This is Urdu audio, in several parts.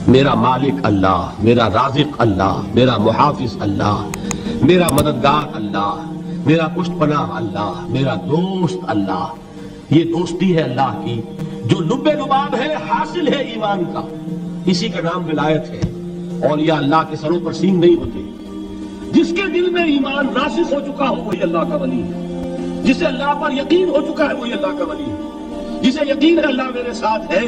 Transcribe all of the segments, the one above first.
میرا مالک اللہ، میرا رازق اللہ، میرا محافظ اللہ، میرا مددگار اللہ، میرا پشت پناہ اللہ، میرا دوست اللہ. یہ دوستی ہے اللہ کی جو لب لباب ہے، حاصل ہے ایمان کا. اسی کا نام ولایت ہے. اولیاء اللہ کے سروں پر سینگ نہیں ہوتے. جس کے دل میں ایمان راسخ ہو چکا ہو وہی اللہ کا ولی ہے. جسے اللہ پر یقین ہو چکا ہے وہی اللہ کا ولی ہے. جسے یقین ہے اللہ میرے ساتھ ہے،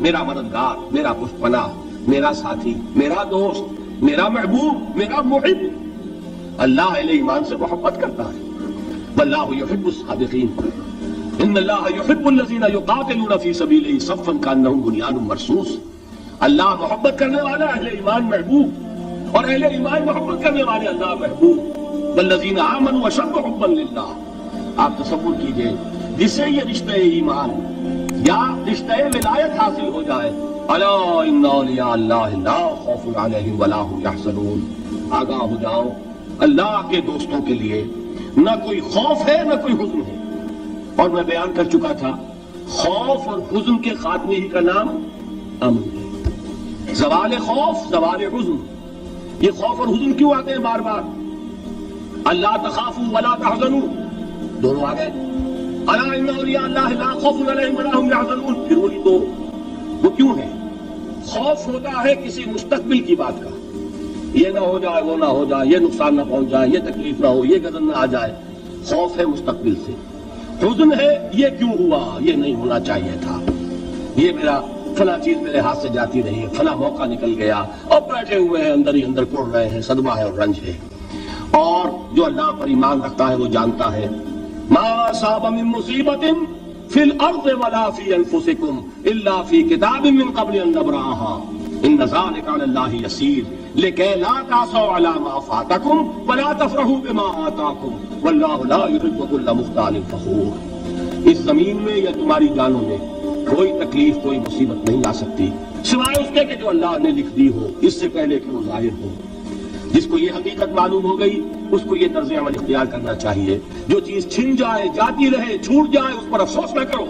میرا مددگار، میرا پشت پناہ، میرا ساتھی، میرا دوست، میرا محبوب، میرا محب. اللہ اہل ایمان سے محبت کرتا ہے. واللہ یحب الصادقین. ان اللہ یحب الذین یقاتلون فی سبیلہ صفا کانہم بنیان مرصوص. اللہ محبت کرنے والا اہل ایمان محبوب، اور اہل ایمان محبت کرنے والے اللہ محبوب. والذین آمنوا اشد حبا للہ. آپ تصور کیجئے جسے یہ رشتہ ایمان یا رشتہ ولایت حاصل ہو جائے، الا ان اولیاء اللہ لا خوف علیہم ولا هم یحزنون. آگاہ ہو جاؤ، اللہ کے دوستوں کے لیے نہ کوئی خوف ہے نہ کوئی حزن ہے. اور میں بیان کر چکا تھا، خوف اور حزن کے خاتمے ہی کا نام امن ہے. زوال خوف، زوال حزن. یہ خوف اور حزن کیوں آتے ہیں بار بار؟ اللہ تخافوا ولا تحزنوا، دونوں آ گئے. الا ان اولیاء اللہ لا خوف علیہم ولا هم یحزنون، پھر وہی دو. وہ کیوں ہے؟ خوف ہوتا ہے کسی مستقبل کی بات کا، یہ نہ ہو جائے، وہ نہ ہو جائے، یہ نقصان نہ پہنچ جائے، یہ تکلیف نہ ہو، یہ غضب نہ آ جائے. خوف ہے مستقبل سے. حزن ہے یہ کیوں ہوا، یہ نہیں ہونا چاہیے تھا، یہ میرا فلاں چیز میرے ہاتھ سے جاتی رہی، فلاں موقع نکل گیا، اور بیٹھے ہوئے ہیں اندر ہی اندر کوڑ رہے ہیں. صدمہ ہے اور رنج ہے. اور جو اللہ پر ایمان رکھتا ہے وہ جانتا ہے ما اصاب من مصیبت فی الارض ولا فی انفسکم الا فی کتاب من قبل ان نبرأها ان ذلک علی اللہ یسیر لکی لا تعصوا علی ما فاتکم ولا تفرحوا بما آتاکم واللہ لا یحب کل مختال فخور. اس زمین میں یا تمہاری جانوں میں کوئی تکلیف، کوئی مصیبت نہیں آ سکتی سوائے اس کے کہ جو اللہ نے لکھ دی ہو اس سے پہلے کہ وہ ظاہر ہو. جس کو یہ حقیقت معلوم ہو گئی اس کو یہ طرز عمل اختیار کرنا چاہیے. جو چیز چھن جائے، جاتی رہے، چھوٹ جائے، اس پر افسوس نہ کرو.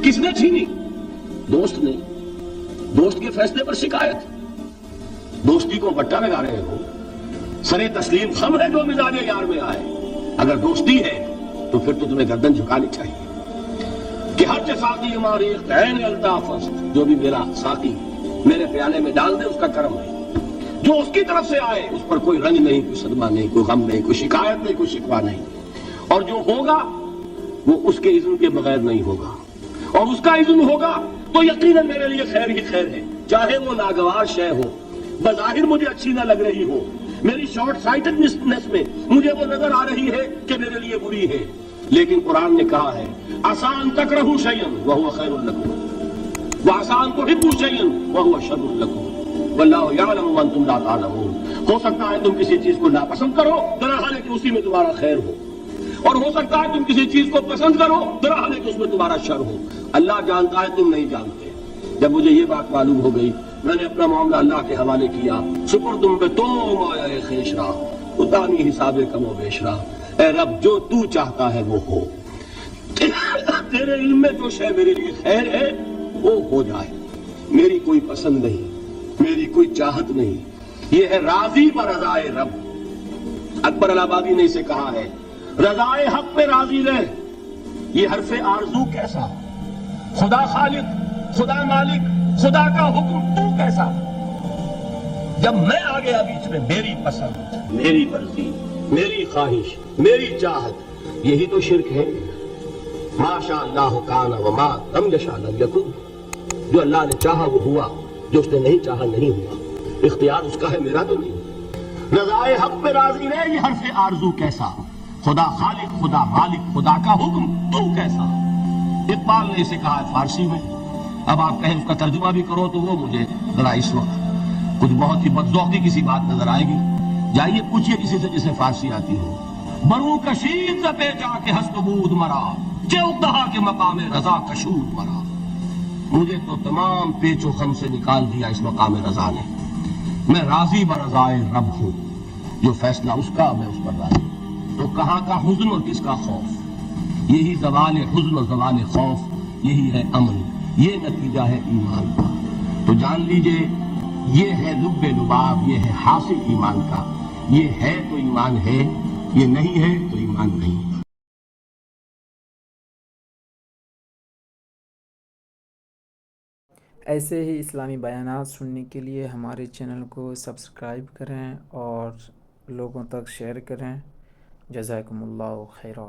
کس نے چھینی؟ دوست نے. دوست کے فیصلے پر شکایت. دوستی کو بٹا لگا رہے ہو. سرے تسلیم خم ہے جو مزاج یار میں آئے. اگر دوستی ہے تو پھر تو تمہیں گردن جھکانی چاہیے کہ ہر ساقی ہماری عین الطاف است. جو بھی میرا ساقی میرے پیالے میں ڈال دے اس کا کرم ہے. جو اس کی طرف سے آئے اس پر کوئی رنج نہیں، کوئی صدمہ نہیں، کوئی غم نہیں، کوئی شکایت نہیں، کوئی شکوہ نہیں. اور جو ہوگا وہ اس کے اذن کے بغیر نہیں ہوگا، اور اس کا اذن ہوگا تو یقیناً میرے لیے خیر ہی خیر ہے. چاہے وہ ناگوار شے ہو، بظاہر مجھے اچھی نہ لگ رہی ہو، میری شارٹ سائٹڈنس میں مجھے وہ نظر آ رہی ہے کہ میرے لیے بری ہے، لیکن قرآن نے کہا ہے عسیٰ ان تکرہوا شیئا وہو خیر لکم وعسیٰ ان تحبوا شیئا وہو شر لکم واللہ یعلم وانتم لا تعلمون. ہو سکتا ہے تم کسی چیز کو ناپسند کرو درحال کہ اسی میں تمہارا خیر ہو، اور ہو سکتا ہے تم کسی چیز کو پسند کرو درحال کہ اس میں تمہارا شر ہو. اللہ جانتا ہے، تم نہیں جانتے. جب مجھے یہ بات معلوم ہو گئی میں نے اپنا معاملہ اللہ کے حوالے کیا. سپر تم پہ تو مایا خیش راہ اتانی حساب کم و بیش راہ. اے رب جو تو چاہتا ہے وہ ہو. تیرے علم میں جو شے میرے لیے خیر ہے وہ ہو جائے. میری کوئی پسند نہیں، میری کوئی چاہت نہیں. یہ ہے راضی برضائے رب. اکبر الہآبادی نے اسے کہا ہے رضائے حق پہ راضی رہ. یہ حرف آرزو کیسا؟ خدا خالق، خدا مالک، خدا کا حکم تو کیسا؟ جب میں آ گیا بیچ میں میری پسند، میری مرضی، میری خواہش، میری چاہت، یہی تو شرک ہے. ما شاء اللہ کان وما لم یشاء لم یکن. جو اللہ نے چاہا وہ ہوا، جو اس نے نہیں چاہا نہیں ہوا. اختیار اس کا ہے، میرا تو نہیں. رضائے حق پہ راضی رہے، یہ حرف آرزو کیسا؟ خدا خالق، خدا مالک، خدا کا حکم تو کیسا؟ اقبال نے اسے کہا ہے فارسی میں. اب آپ کہیں اس کا ترجمہ بھی کرو تو وہ مجھے ذرا اس وقت کچھ بہت ہی بدذوقی کسی بات نظر آئے گی. جائیے پوچھئے کسی سے جسے فارسی آتی ہو. برو کشید ز پیچا کے ہست بود مرا چه اقدہا کے مقام رضا کشود مرا. مجھے تو تمام پیچ و خم سے نکال دیا اس مقام رضا نے. میں راضی برضائے رب ہوں. جو فیصلہ اس کا میں اس پر راضی. تو کہاں کا حزن اور کس کا خوف؟ یہی زوال حزن اور زوال خوف، یہی ہے امن. یہ نتیجہ ہے ایمان کا. تو جان لیجئے یہ ہے لب لباب، یہ ہے حاصل ایمان کا. یہ ہے تو ایمان ہے، یہ نہیں ہے تو ایمان نہیں. ایسے ہی اسلامی بیانات سننے کے لیے ہمارے چینل کو سبسکرائب کریں اور لوگوں تک شیئر کریں. جزاکم اللہ خیرہ.